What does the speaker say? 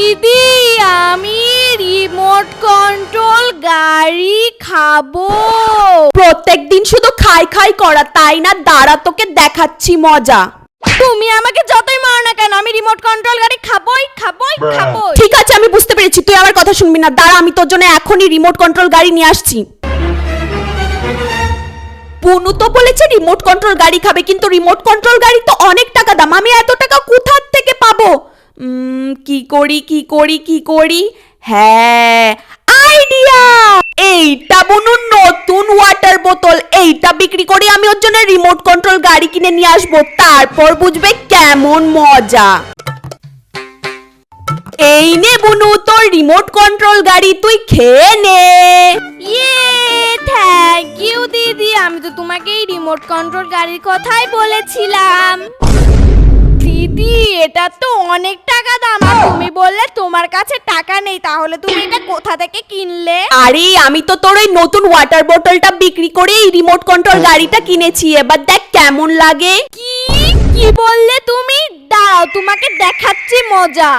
দিদি আমি remote control গাড়ি খাবো। প্রত্যেকদিন শুধু খাই খাই করা, তাই না? দাঁড়া তোকে দেখাচ্ছি মজা। তুমি আমাকে যতই মারো না কেন আমি রিমোট কন্ট্রোল গাড়ি খাবোই খাবোই খাবোই। ঠিক আছে আমি বুঝতে পেরেছি, তুই আমার কথা শুনবি না। দাঁড়া আমি তোর জন্য এখনই রিমোট কন্ট্রোল গাড়ি নিয়ে আসছি। পুনু তো বলেছে রিমোট কন্ট্রোল গাড়ি খাবে, কিন্তু রিমোট কন্ট্রোল গাড়ি তো অনেক টাকা দাম, আমি এত টাকা কোথা থেকে পাবো? কি করি? হ্যাঁ, আইডিয়া! এইটা বুনুর নতুন ওয়াটার বোতল, এইটা বিক্রি করে আমি ওর জন্য রিমোট কন্ট্রোল গাড়ি কিনে নিয়ে আসবো, তারপর বুঝবে কেমন মজা। এই নে বুনু তোর রিমোট কন্ট্রোল গাড়ি, তুই খেয়ে নে। ইয়ে, থ্যাংক ইউ দিদি। আমি তো তোমাকে এই রিমোট কন্ট্রোল গাড়ির কথাই বলেছিলাম। দিদি এটা তো অনেক টাকা দাম, আর তুমি বললে তোমার কাছে টাকা নেই, তাহলে তুমি এটা কোথা থেকে কিনলে? আরে আমি তো তোর ওই নতুন ওয়াটার বোতলটা বিক্রি করে এই রিমোট কন্ট্রোল গাড়িটা কিনেছি, এবার দেখ কেমন লাগে। কি কি বললে তুমি? দাঁড়াও তোমাকে দেখাচ্ছি মজা।